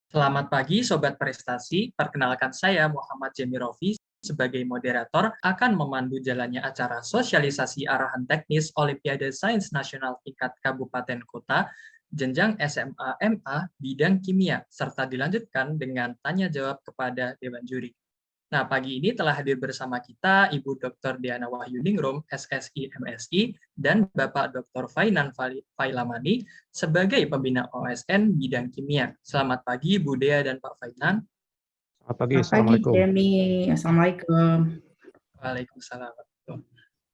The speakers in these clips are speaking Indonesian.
Selamat pagi Sobat Prestasi, perkenalkan saya Muhammad Jemirofi sebagai moderator akan memandu jalannya acara sosialisasi arahan teknis Olimpiade Sains Nasional tingkat Kabupaten Kota, jenjang SMA MA bidang kimia, serta dilanjutkan dengan tanya jawab kepada Dewan Juri. Nah, pagi ini telah hadir bersama kita Ibu Dr. Diana Wahyuningrum, SSI MSI, dan Bapak Dr. Fainan Failamani sebagai pembina OSN bidang kimia. Selamat pagi, Bu Dea dan Pak Fainan. Selamat pagi, Selamat pagi, Assalamualaikum. Jemi. Assalamualaikum. Waalaikumsalam.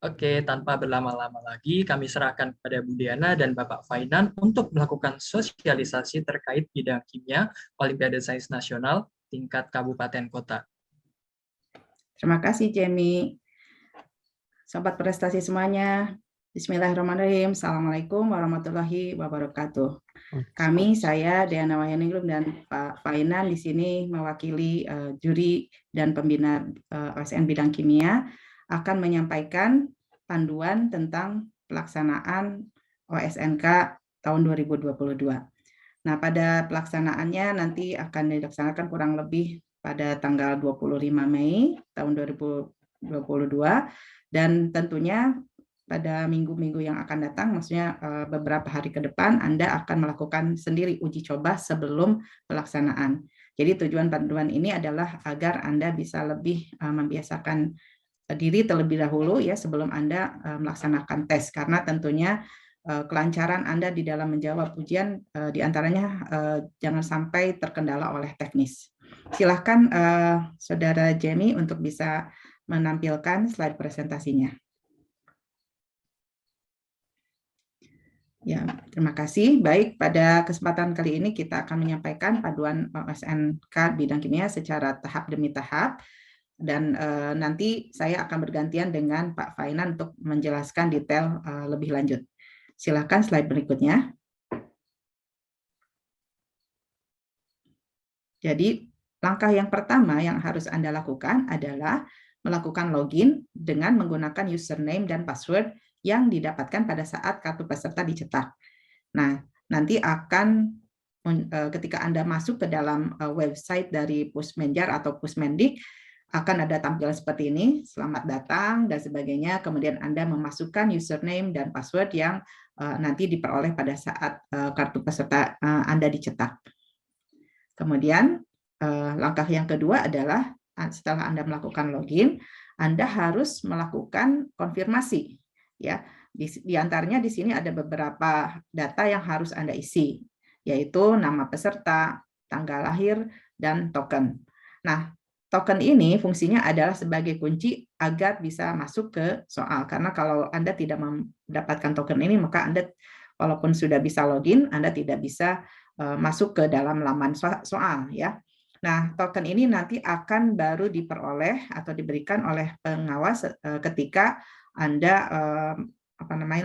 Oke, tanpa berlama-lama lagi, kami serahkan kepada Bu Diana dan Bapak Fainan untuk melakukan sosialisasi terkait bidang kimia Olimpiade Sains Nasional tingkat Kabupaten Kota. Terima kasih, Jemi. Sobat prestasi semuanya, Bismillahirrahmanirrahim. Assalamualaikum warahmatullahi wabarakatuh. Saya Diana Wahyuningrum dan Pak Fainan di sini mewakili juri dan pembina OSN bidang kimia akan menyampaikan panduan tentang pelaksanaan OSNK tahun 2022. Nah, pada pelaksanaannya nanti akan dilaksanakan kurang lebih pada tanggal 25 Mei tahun 2022 dan tentunya pada minggu-minggu yang akan datang, maksudnya beberapa hari ke depan, Anda akan melakukan sendiri uji coba sebelum pelaksanaan. Jadi tujuan panduan ini adalah agar Anda bisa lebih membiasakan diri terlebih dahulu ya sebelum Anda melaksanakan tes, karena tentunya kelancaran Anda di dalam menjawab ujian diantaranya jangan sampai terkendala oleh teknis. Silahkan Saudara Jemi untuk bisa menampilkan slide presentasinya. Ya, terima kasih. Baik, pada kesempatan kali ini kita akan menyampaikan panduan OSNK bidang kimia secara tahap demi tahap. Dan nanti saya akan bergantian dengan Pak Fainan untuk menjelaskan detail lebih lanjut. Silakan slide berikutnya. Jadi, langkah yang pertama yang harus Anda lakukan adalah melakukan login dengan menggunakan username dan password yang didapatkan pada saat kartu peserta dicetak. Nah, nanti akan ketika Anda masuk ke dalam website dari Pusmenjar atau Pusmendik, akan ada tampilan seperti ini, selamat datang dan sebagainya. Kemudian Anda memasukkan username dan password yang nanti diperoleh pada saat kartu peserta Anda dicetak. Kemudian langkah yang kedua adalah setelah Anda melakukan login, Anda harus melakukan konfirmasi. Ya, di antaranya di sini ada beberapa data yang harus Anda isi, yaitu nama peserta, tanggal lahir, dan token. Nah, token ini fungsinya adalah sebagai kunci agar bisa masuk ke soal. Karena kalau Anda tidak mendapatkan token ini, maka Anda walaupun sudah bisa login, Anda tidak bisa masuk ke dalam laman soal ya. Nah, token ini nanti akan baru diperoleh atau diberikan oleh pengawas ketika Anda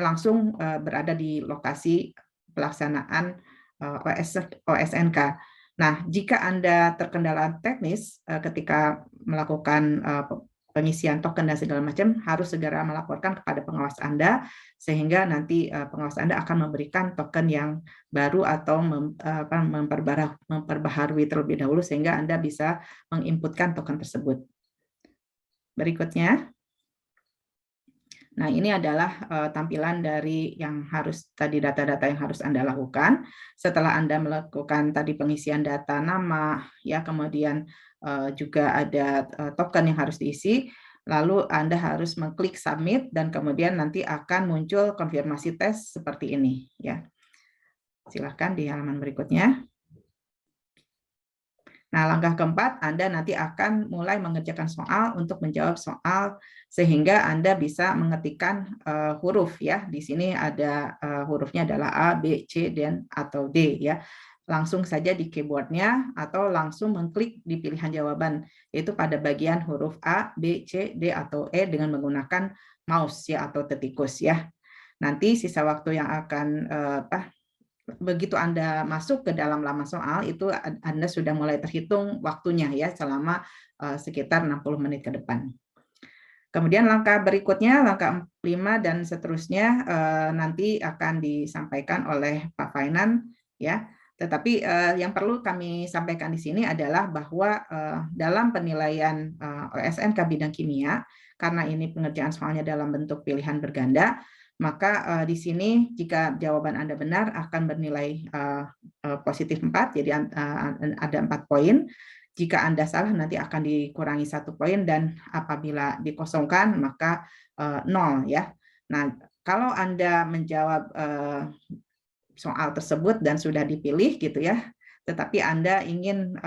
langsung berada di lokasi pelaksanaan OSNK. Nah, jika Anda terkendala teknis ketika melakukan pengisian token dan segala macam, harus segera melaporkan kepada pengawas Anda, sehingga nanti pengawas Anda akan memberikan token yang baru atau memperbaharui terlebih dahulu, sehingga Anda bisa menginputkan token tersebut. Berikutnya. Nah, ini adalah tampilan dari yang harus tadi data-data yang harus Anda lakukan. Setelah Anda melakukan tadi pengisian data nama, ya kemudian juga ada token yang harus diisi, lalu Anda harus mengklik submit dan kemudian nanti akan muncul konfirmasi tes seperti ini, ya. Silakan di halaman berikutnya. Nah, langkah keempat, Anda nanti akan mulai mengerjakan soal untuk menjawab soal sehingga Anda bisa mengetikkan huruf ya. Di sini ada hurufnya adalah A, B, C, dan atau D ya. Langsung saja di keyboardnya atau langsung mengklik di pilihan jawaban, yaitu pada bagian huruf A, B, C, D, atau E dengan menggunakan mouse ya atau tetikus ya. Nanti sisa waktu yang akan begitu Anda masuk ke dalam laman soal, itu Anda sudah mulai terhitung waktunya ya selama sekitar 60 menit ke depan. Kemudian langkah berikutnya, langkah 5 dan seterusnya nanti akan disampaikan oleh Pak Fainan ya. Tetapi yang perlu kami sampaikan di sini adalah bahwa dalam penilaian OSNK bidang kimia, karena ini pengerjaan soalnya dalam bentuk pilihan berganda, maka di sini jika jawaban Anda benar akan bernilai positif 4, jadi ada 4 poin. Jika Anda salah nanti akan dikurangi 1 poin, dan apabila dikosongkan maka 0 ya. Nah, kalau Anda menjawab soal tersebut dan sudah dipilih gitu ya, tetapi Anda ingin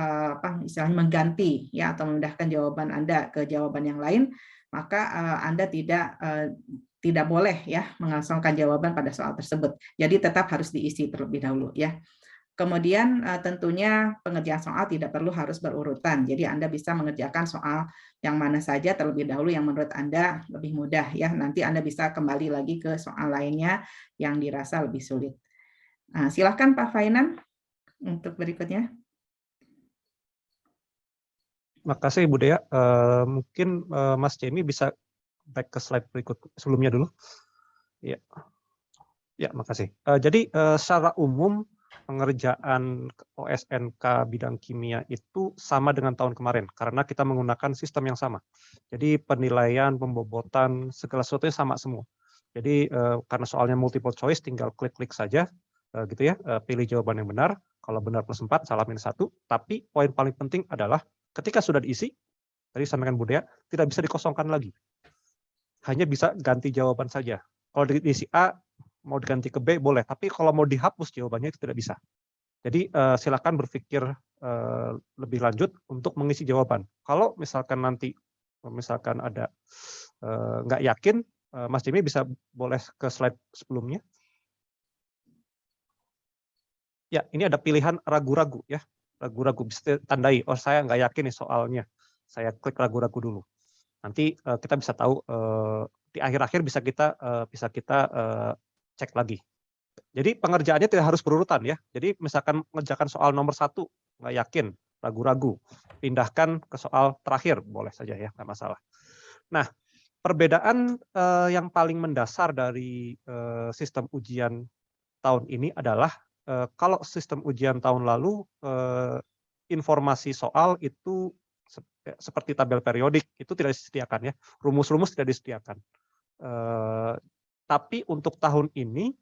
istilahnya mengganti ya atau memindahkan jawaban Anda ke jawaban yang lain, maka Anda tidak boleh ya mengosongkan jawaban pada soal tersebut. Jadi tetap harus diisi terlebih dahulu ya. Kemudian tentunya pengerjaan soal tidak perlu harus berurutan. Jadi Anda bisa mengerjakan soal yang mana saja terlebih dahulu yang menurut Anda lebih mudah ya. Nanti Anda bisa kembali lagi ke soal lainnya yang dirasa lebih sulit. Nah, silakan Pak Fainan untuk berikutnya. Makasih Bu Dea. Mungkin Mas Jamie bisa back ke slide berikut sebelumnya dulu. Ya, makasih. Jadi secara umum pengerjaan OSNK bidang kimia itu sama dengan tahun kemarin karena kita menggunakan sistem yang sama. Jadi penilaian, pembobotan, segala sesuatunya sama semua. Jadi karena soalnya multiple choice, tinggal klik-klik saja, gitu ya, pilih jawaban yang benar. Kalau benar plus 4, salah minus 1. Tapi poin paling penting adalah ketika sudah diisi, tadi sampaikan Bu Dea, tidak bisa dikosongkan lagi. Hanya bisa ganti jawaban saja. Kalau diisi A, mau diganti ke B boleh, tapi kalau mau dihapus jawabannya itu tidak bisa. Jadi silakan berpikir lebih lanjut untuk mengisi jawaban. Kalau misalkan nanti ada nggak yakin, Mas Jimmy bisa boleh ke slide sebelumnya. Ya, ini ada pilihan ragu-ragu ya, ragu-ragu bisa tandai. Oh saya nggak yakin nih soalnya, saya klik ragu-ragu dulu. Nanti kita bisa tahu di akhir-akhir bisa kita cek lagi. Jadi pengerjaannya tidak harus berurutan ya. Jadi misalkan mengerjakan soal nomor 1 nggak yakin, ragu-ragu, pindahkan ke soal terakhir boleh saja ya, nggak masalah. Nah, perbedaan yang paling mendasar dari sistem ujian tahun ini adalah kalau sistem ujian tahun lalu informasi soal itu seperti tabel periodik itu tidak disediakan ya, rumus-rumus tidak disediakan. Tapi untuk tahun ini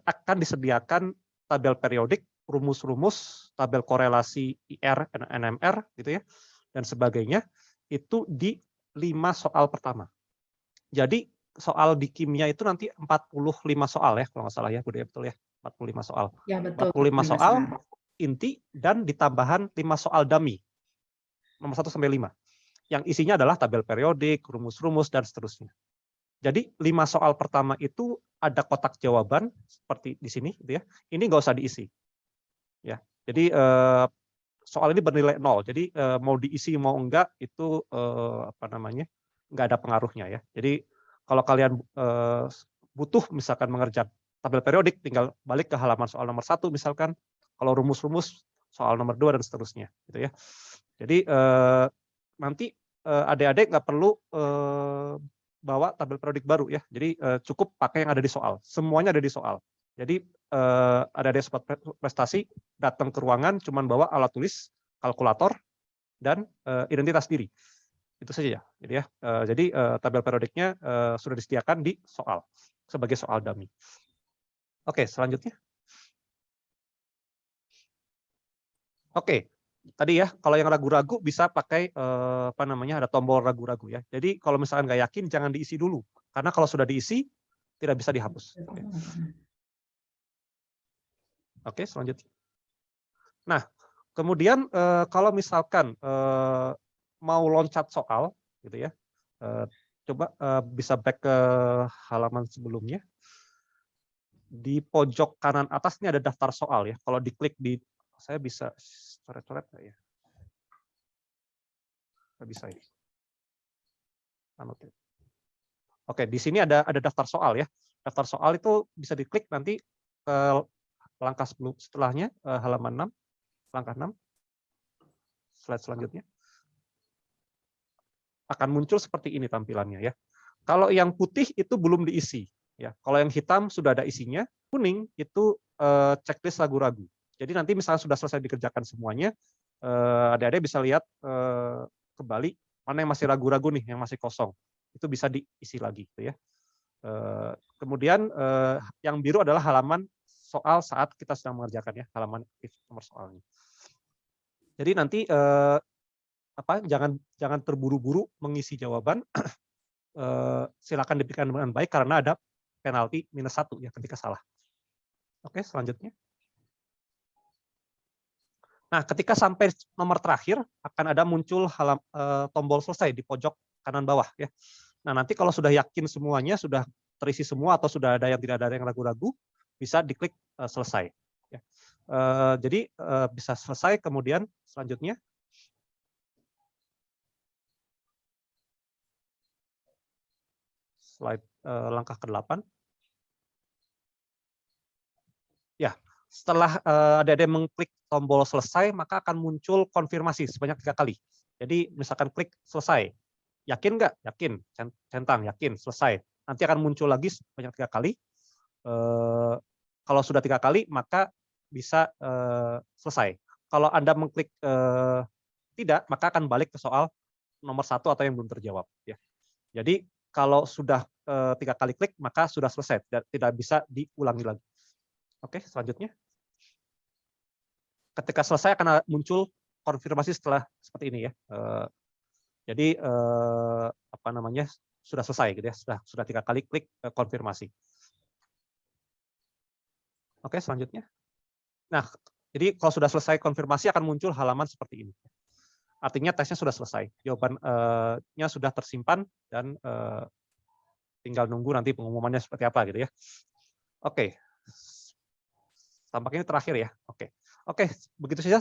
akan disediakan tabel periodik, rumus-rumus, tabel korelasi IR, NMR, gitu ya, dan sebagainya, itu di 5 soal pertama. Jadi soal di kimia itu nanti 45 soal ya, kalau nggak salah ya, Bu Dea, betul ya, 45 soal. Ya, betul. 45 soal inti dan ditambahan 5 soal dummy, nomor 1 sampai 5. Yang isinya adalah tabel periodik, rumus-rumus, dan seterusnya. Jadi 5 soal pertama itu ada kotak jawaban seperti di sini, gitu ya. Ini nggak usah diisi, ya. Jadi soal ini bernilai 0. Jadi mau diisi mau enggak itu nggak ada pengaruhnya ya. Jadi kalau kalian butuh misalkan mengerjakan tabel periodik, tinggal balik ke halaman soal nomor 1 misalkan. Kalau rumus-rumus soal nomor 2 dan seterusnya, gitu ya. Jadi nanti adik-adik nggak perlu bawa tabel periodik baru ya. Jadi cukup pakai yang ada di soal. Semuanya ada di soal. Jadi ada sobat prestasi datang ke ruangan cuman bawa alat tulis, kalkulator, dan identitas diri. Itu saja ya. Jadi tabel periodiknya sudah disediakan di soal sebagai soal dummy. Oke, selanjutnya. Oke. Tadi ya, kalau yang ragu-ragu bisa pakai ada tombol ragu-ragu ya. Jadi kalau misalkan nggak yakin jangan diisi dulu, karena kalau sudah diisi tidak bisa dihapus. Oke, selanjutnya. Nah, kemudian kalau misalkan mau loncat soal, gitu ya, coba bisa back ke halaman sebelumnya. Di pojok kanan atas ini ada daftar soal ya. Kalau diklik di, saya bisa coret-coret nggak ya? Nggak bisa ya. Oke, di sini ada daftar soal ya. Daftar soal itu bisa diklik nanti ke langkah setelahnya, halaman 6, langkah 6, slide selanjutnya. Akan muncul seperti ini tampilannya ya. Kalau yang putih itu belum diisi ya. Kalau yang hitam sudah ada isinya, kuning itu checklist ragu-ragu. Jadi nanti misalnya sudah selesai dikerjakan semuanya, adik-adik bisa lihat kembali mana yang masih ragu-ragu nih, yang masih kosong. Itu bisa diisi lagi gitu ya. Kemudian yang biru adalah halaman soal saat kita sedang mengerjakan ya, halaman aktif nomor soalnya. Jadi nanti jangan terburu-buru mengisi jawaban. Silakan dipikirkan dengan baik karena ada penalti -1 ya ketika salah. Oke, selanjutnya. Nah, ketika sampai nomor terakhir akan ada muncul tombol selesai di pojok kanan bawah ya. Nah, nanti kalau sudah yakin semuanya sudah terisi semua atau sudah ada yang tidak ada yang ragu-ragu, bisa diklik selesai. Ya. Jadi bisa selesai, kemudian selanjutnya slide langkah ke-8. Ya, setelah adik-adik mengklik tombol selesai, maka akan muncul konfirmasi sebanyak 3 kali. Jadi misalkan klik selesai, yakin nggak? Yakin, centang, yakin, selesai. Nanti akan muncul lagi sebanyak 3 kali. Kalau sudah 3 kali, maka bisa selesai. Kalau Anda mengklik tidak, maka akan balik ke soal nomor 1 atau yang belum terjawab. Ya. Jadi kalau sudah 3 kali klik, maka sudah selesai, tidak bisa diulangi lagi. Oke, selanjutnya. Ketika selesai akan muncul konfirmasi setelah seperti ini ya. Jadi apa namanya, sudah selesai gitu ya, sudah 3 kali klik konfirmasi. Oke, selanjutnya. Nah, jadi kalau sudah selesai konfirmasi akan muncul halaman seperti ini. Artinya tesnya sudah selesai, jawabannya sudah tersimpan dan tinggal nunggu nanti pengumumannya seperti apa gitu ya. Oke. Tampaknya ini terakhir ya. Oke, begitu saja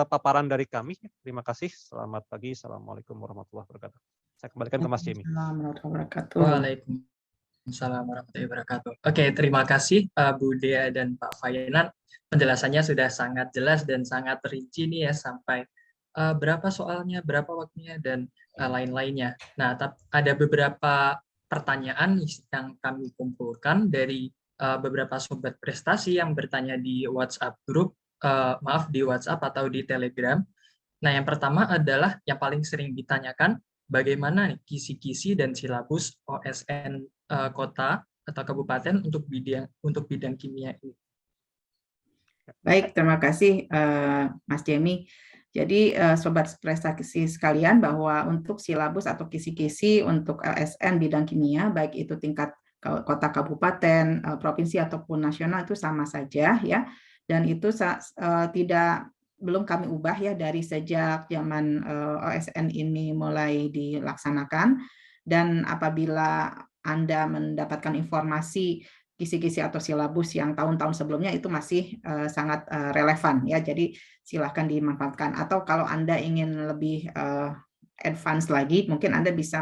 paparan dari kami. Terima kasih. Selamat pagi. Assalamualaikum warahmatullahi wabarakatuh. Saya kembalikan ke Mas Jimmy. Waalaikumsalam warahmatullahi wabarakatuh. Oke, terima kasih Bu Dea dan Pak Fainan. Penjelasannya sudah sangat jelas dan sangat rinci nih ya, sampai berapa soalnya, berapa waktunya, dan lain-lainnya. Nah, ada beberapa pertanyaan yang kami kumpulkan dari beberapa sobat prestasi yang bertanya di WhatsApp grup, di WhatsApp atau di Telegram. Nah, yang pertama adalah yang paling sering ditanyakan, bagaimana nih kisi-kisi dan silabus OSN kota atau kabupaten untuk bidang kimia ini. Baik, terima kasih Mas Jemi. Jadi sobat prestasi sekalian, bahwa untuk silabus atau kisi-kisi untuk OSN bidang kimia, baik itu tingkat kota, kabupaten, provinsi ataupun nasional, itu sama saja ya. Dan itu belum kami ubah ya dari sejak zaman OSN ini mulai dilaksanakan. Dan apabila Anda mendapatkan informasi kisi-kisi atau silabus yang tahun-tahun sebelumnya, itu masih sangat relevan ya. Jadi silahkan dimanfaatkan. Atau kalau Anda ingin lebih advance lagi, mungkin Anda bisa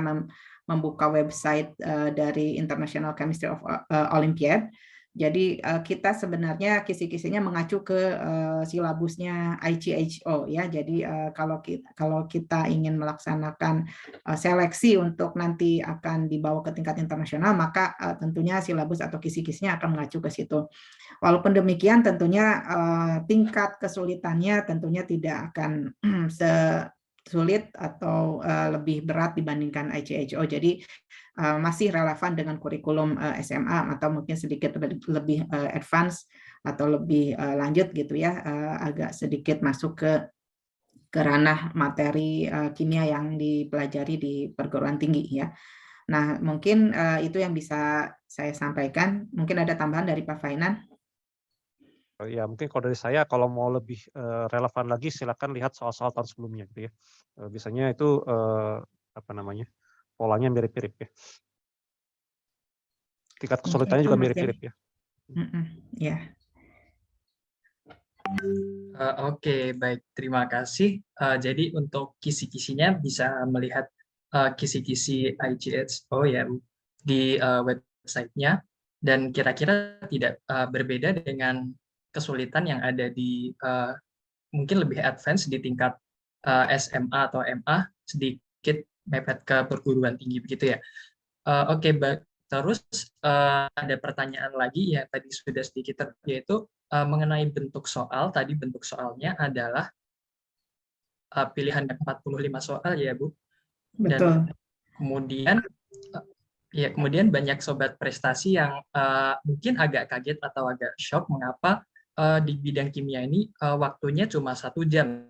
membuka website dari International Chemistry of Olympiad. Jadi kita sebenarnya kisi-kisinya mengacu ke silabusnya ICHO ya. Jadi kalau kita ingin melaksanakan seleksi untuk nanti akan dibawa ke tingkat internasional, maka tentunya silabus atau kisi-kisinya akan mengacu ke situ. Walaupun demikian, tentunya tingkat kesulitannya tentunya tidak akan sulit atau lebih berat dibandingkan ICHO. Jadi masih relevan dengan kurikulum SMA atau mungkin sedikit lebih advance atau lebih lanjut gitu ya, agak sedikit masuk ke ranah materi kimia yang dipelajari di perguruan tinggi ya. Nah, mungkin itu yang bisa saya sampaikan. Mungkin ada tambahan dari Pak Fainan? Ya, mungkin kalau dari saya, kalau mau lebih relevan lagi, silakan lihat soal-soal tahun sebelumnya gitu ya. Biasanya itu polanya mirip-mirip ya. Tingkat kesulitannya juga mirip-mirip ya. Ya. Oke, baik. Terima kasih. Jadi untuk kisi-kisinya bisa melihat kisi-kisi ICHO ya di websitenya, dan kira-kira tidak berbeda dengan kesulitan yang ada di mungkin lebih advance di tingkat SMA atau MA, sedikit mepet ke perguruan tinggi begitu ya. Oke, baik. Terus ada pertanyaan lagi ya, tadi sudah sedikit yaitu mengenai bentuk soal, tadi bentuk soalnya adalah pilihan 45 soal ya Bu. Dan Betul. kemudian kemudian banyak sobat prestasi yang mungkin agak kaget atau agak shock mengapa di bidang kimia ini waktunya cuma 1 jam,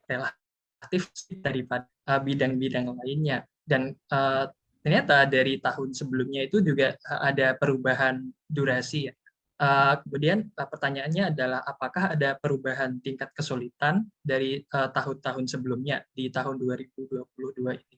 relatif daripada bidang-bidang lainnya. Dan ternyata dari tahun sebelumnya itu juga ada perubahan durasi ya. Kemudian pertanyaannya adalah apakah ada perubahan tingkat kesulitan dari tahun-tahun sebelumnya di tahun 2022 ini?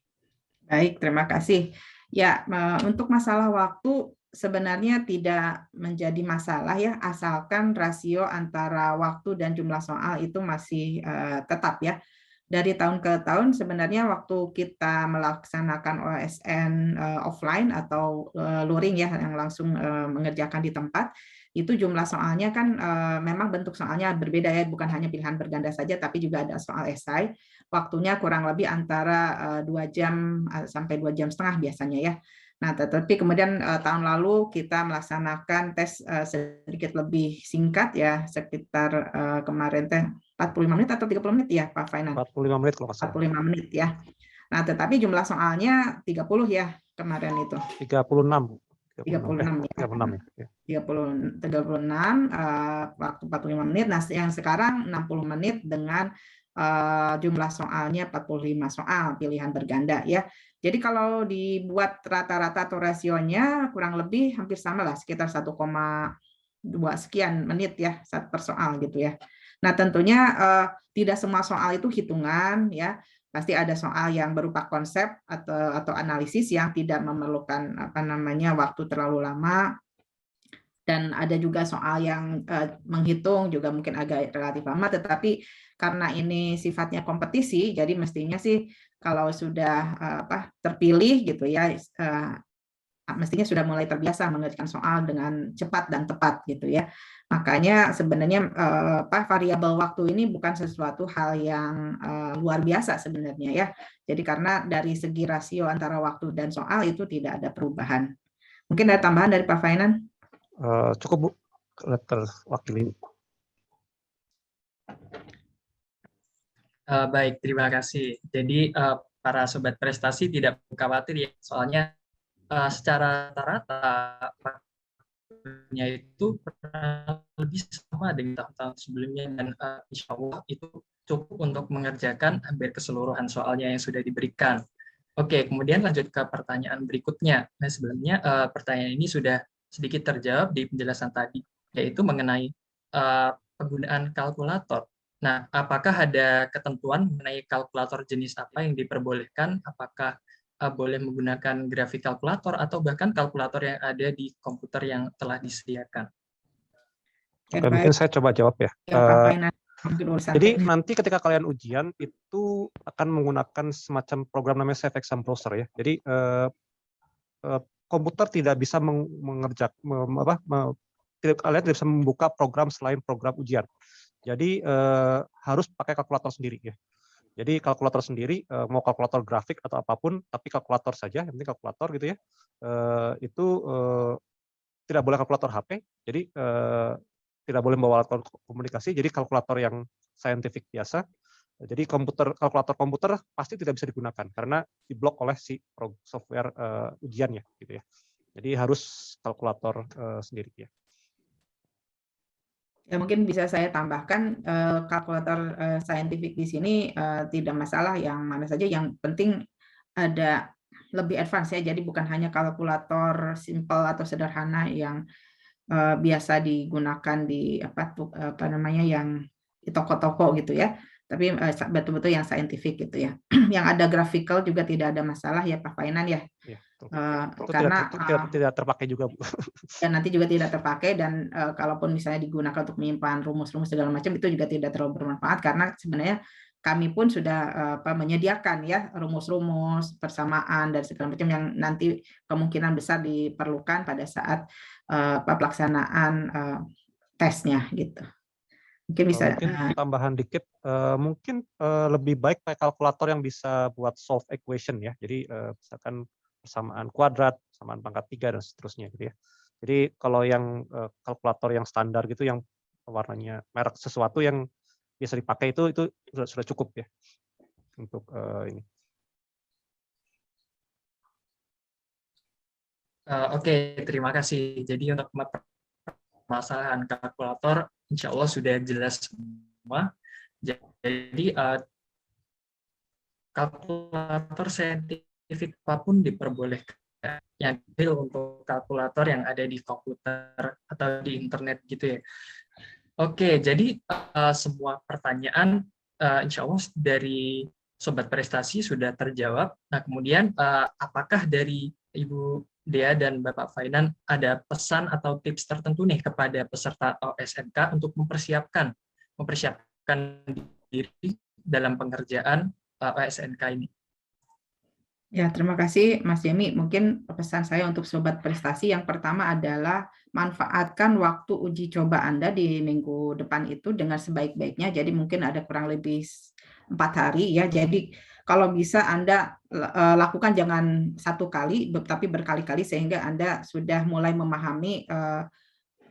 Baik, terima kasih. Ya, untuk masalah waktu sebenarnya tidak menjadi masalah ya, asalkan rasio antara waktu dan jumlah soal itu masih tetap ya. Dari tahun ke tahun sebenarnya waktu kita melaksanakan OSN offline atau luring ya, yang langsung mengerjakan di tempat, itu jumlah soalnya kan memang bentuk soalnya berbeda ya, bukan hanya pilihan berganda saja, tapi juga ada soal esai. Waktunya kurang lebih antara 2 jam sampai 2,5 jam biasanya ya. Nah, tetapi kemudian tahun lalu kita melaksanakan tes sedikit lebih singkat ya, sekitar kemarin teh 45 menit atau 30 menit ya, Pak Fainan? 45 menit kalau nggak salah. 45 menit ya. Nah, tetapi jumlah soalnya 30 ya kemarin itu. 36. 36 ya. 36 ya. 36 waktu 45 menit. Nah, yang sekarang 60 menit dengan jumlah soalnya 45 soal pilihan berganda ya. Jadi kalau dibuat rata-rata atau rasionya kurang lebih hampir sama lah, sekitar 1,2 sekian menit ya per soal gitu ya. Nah, tentunya tidak semua soal itu hitungan ya. Pasti ada soal yang berupa konsep atau analisis yang tidak memerlukan waktu terlalu lama. Dan ada juga soal yang menghitung juga mungkin agak relatif lama, tetapi karena ini sifatnya kompetisi, jadi mestinya sih kalau sudah terpilih gitu ya, mestinya sudah mulai terbiasa mengerjakan soal dengan cepat dan tepat gitu ya. Makanya sebenarnya variabel waktu ini bukan sesuatu hal yang luar biasa sebenarnya ya. Jadi karena dari segi rasio antara waktu dan soal itu tidak ada perubahan. Mungkin ada tambahan dari Pak Fainan? Cukup Bu, terwakili. Baik, terima kasih. Jadi para sobat prestasi tidak khawatir ya, soalnya secara rata-rata waktunya itu lebih sama dengan tahun-tahun sebelumnya dan insya Allah itu cukup untuk mengerjakan hampir keseluruhan soalnya yang sudah diberikan. Oke, kemudian lanjut ke pertanyaan berikutnya. Nah, sebenarnya pertanyaan ini sudah sedikit terjawab di penjelasan tadi, yaitu mengenai penggunaan kalkulator. Nah, apakah ada ketentuan mengenai kalkulator jenis apa yang diperbolehkan? Apakah boleh menggunakan grafik kalkulator atau bahkan kalkulator yang ada di komputer yang telah disediakan? Oke, mungkin saya coba jawab ya. Jadi nanti ketika kalian ujian itu akan menggunakan semacam program namanya Safe Exam Browser ya. Jadi komputer tidak bisa kalian tidak bisa membuka program selain program ujian. Jadi harus pakai kalkulator sendiri ya. Jadi kalkulator sendiri, mau kalkulator grafik atau apapun, tapi kalkulator saja, yang penting kalkulator gitu ya. Itu tidak boleh kalkulator HP, jadi tidak boleh membawa alat komunikasi, jadi kalkulator yang scientific biasa. Jadi kalkulator komputer pasti tidak bisa digunakan karena diblok oleh si software ujiannya gitu ya. Jadi harus kalkulator sendiri ya. Ya, mungkin bisa saya tambahkan kalkulator saintifik di sini tidak masalah yang mana saja, yang penting ada lebih advance ya. Jadi bukan hanya kalkulator simple atau sederhana yang biasa digunakan di yang di toko-toko gitu ya. Tapi betul-betul yang saintifik gitu ya. Yang ada graphical juga tidak ada masalah ya Pak Fainan ya. Iya, Karena tidak terpakai juga Bu. Dan nanti juga tidak terpakai, dan kalaupun misalnya digunakan untuk menyimpan rumus-rumus segala macam itu juga tidak terlalu bermanfaat karena sebenarnya kami pun sudah menyediakan ya rumus-rumus persamaan dan segala macam yang nanti kemungkinan besar diperlukan pada saat pelaksanaan tesnya gitu. Mungkin bisa tambahan dikit, mungkin lebih baik pakai kalkulator yang bisa buat solve equation ya. Jadi misalkan persamaan kuadrat, persamaan pangkat 3 dan seterusnya gitu ya. Jadi kalau yang kalkulator yang standar gitu yang warnanya merek sesuatu yang bisa dipakai itu sudah cukup ya untuk ini. Oke, terima kasih. Jadi untuk permasalahan kalkulator, insya Allah sudah jelas semua. Jadi kalkulator saintifik apapun diperbolehkan. Yang untuk kalkulator yang ada di komputer atau di internet gitu ya. Oke, jadi semua pertanyaan insya Allah dari Sobat Prestasi sudah terjawab. Nah, kemudian apakah dari Ibu Dea dan Bapak Fainan ada pesan atau tips tertentu nih kepada peserta OSNK untuk mempersiapkan diri dalam pengerjaan OSNK ini? Ya, terima kasih Mas Jemi. Mungkin pesan saya untuk Sobat Prestasi yang pertama adalah manfaatkan waktu uji coba Anda di minggu depan itu dengan sebaik-baiknya. Jadi mungkin ada kurang lebih 4 hari ya. Jadi kalau bisa Anda lakukan jangan satu kali, tapi berkali-kali sehingga Anda sudah mulai memahami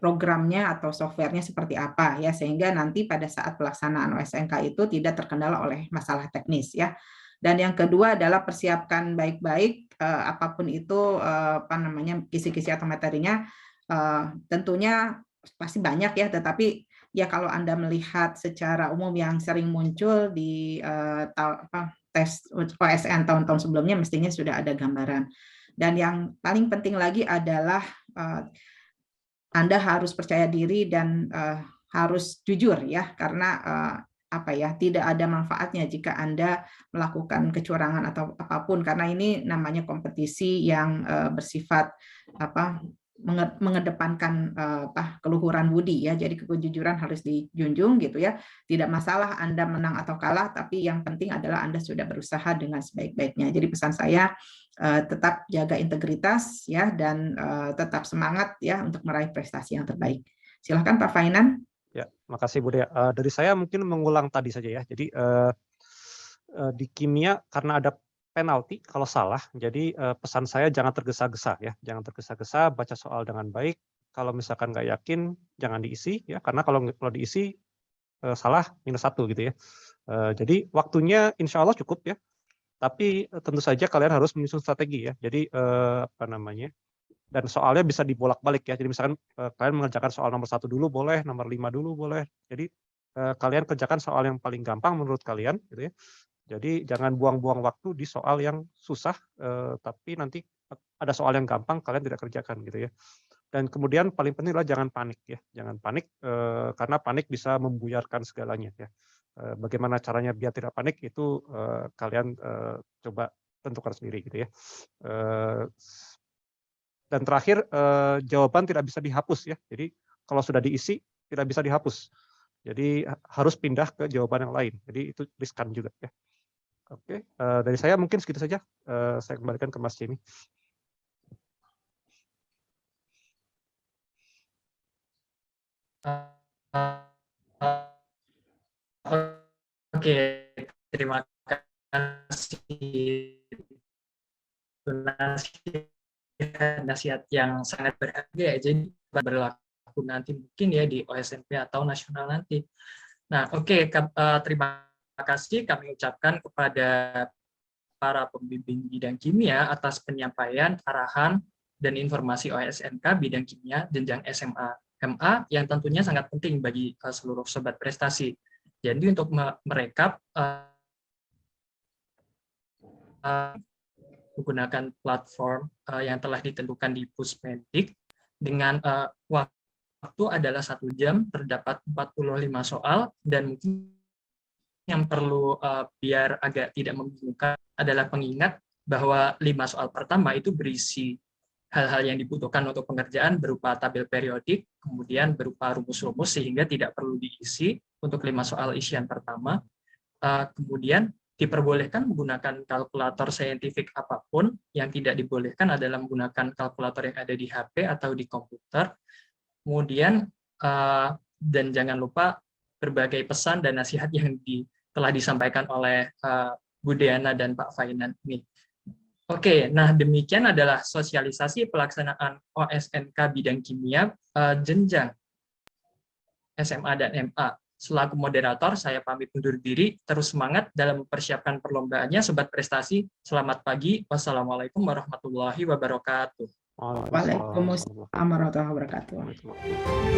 programnya atau softwarenya seperti apa ya, sehingga nanti pada saat pelaksanaan OSNK itu tidak terkendala oleh masalah teknis ya. Dan yang kedua adalah persiapkan baik-baik apapun itu kisi-kisi atau materinya. Tentunya pasti banyak ya, tetapi ya kalau Anda melihat secara umum yang sering muncul di tes OSN tahun-tahun sebelumnya mestinya sudah ada gambaran. Dan yang paling penting lagi adalah Anda harus percaya diri dan harus jujur ya, karena tidak ada manfaatnya jika Anda melakukan kecurangan atau apapun, karena ini namanya kompetisi yang bersifat mengedepankan keluhuran budi ya. Jadi kejujuran harus dijunjung gitu ya. Tidak masalah Anda menang atau kalah, tapi yang penting adalah Anda sudah berusaha dengan sebaik-baiknya. Jadi pesan saya tetap jaga integritas ya, dan tetap semangat ya untuk meraih prestasi yang terbaik. Silakan Pak Fainan. Ya, makasih Bu Dea. Dari saya mungkin mengulang tadi saja ya. Jadi di kimia karena ada penalti kalau salah, jadi pesan saya jangan tergesa-gesa ya, jangan tergesa-gesa, baca soal dengan baik. Kalau misalkan nggak yakin, jangan diisi ya, karena kalau diisi salah -1 gitu ya. Jadi waktunya insya Allah cukup ya, tapi tentu saja kalian harus menyusun strategi ya. Jadi dan soalnya bisa dibolak-balik ya. Jadi misalkan kalian mengerjakan soal nomor 1 dulu boleh, nomor 5 dulu boleh. Jadi kalian kerjakan soal yang paling gampang menurut kalian gitu ya. Jadi jangan buang-buang waktu di soal yang susah, tapi nanti ada soal yang gampang kalian tidak kerjakan gitu ya. Dan kemudian paling penting adalah jangan panik ya, jangan panik karena panik bisa membuyarkan segalanya ya. Bagaimana caranya biar tidak panik itu kalian coba tentukan sendiri gitu ya. Dan terakhir jawaban tidak bisa dihapus ya. Jadi kalau sudah diisi tidak bisa dihapus. Jadi harus pindah ke jawaban yang lain. Jadi itu riskan juga ya. Oke, dari saya mungkin segitu saja. Saya kembalikan ke Mas Jimmy. Oke, terima kasih. Nasihat yang sangat berharga ya, jadi berlaku nanti mungkin ya di OSNP atau nasional nanti. Nah, oke, terima kasih kami ucapkan kepada para pembimbing bidang kimia atas penyampaian arahan dan informasi OSNK bidang kimia jenjang SMA MA yang tentunya sangat penting bagi seluruh sobat prestasi. Jadi untuk merekap menggunakan platform yang telah ditentukan di Puspendik dengan waktu adalah 1 jam, terdapat 45 soal, dan mungkin yang perlu biar agak tidak membingungkan adalah pengingat bahwa 5 soal pertama itu berisi hal-hal yang dibutuhkan untuk pengerjaan berupa tabel periodik, kemudian berupa rumus-rumus sehingga tidak perlu diisi untuk 5 soal isian pertama. Kemudian diperbolehkan menggunakan kalkulator saintifik apapun, yang tidak dibolehkan adalah menggunakan kalkulator yang ada di HP atau di komputer. Kemudian, dan jangan lupa berbagai pesan dan nasihat yang telah disampaikan oleh Bu Deana dan Pak Fainan ini. Oke, nah demikian adalah sosialisasi pelaksanaan OSNK bidang kimia jenjang SMA dan MA. Selaku moderator, saya pamit undur diri. Terus semangat dalam mempersiapkan perlombaannya, Sobat Prestasi. Selamat pagi. Wassalamualaikum warahmatullahi wabarakatuh. Waalaikumsalam warahmatullahi wabarakatuh. Waalaikumsalam.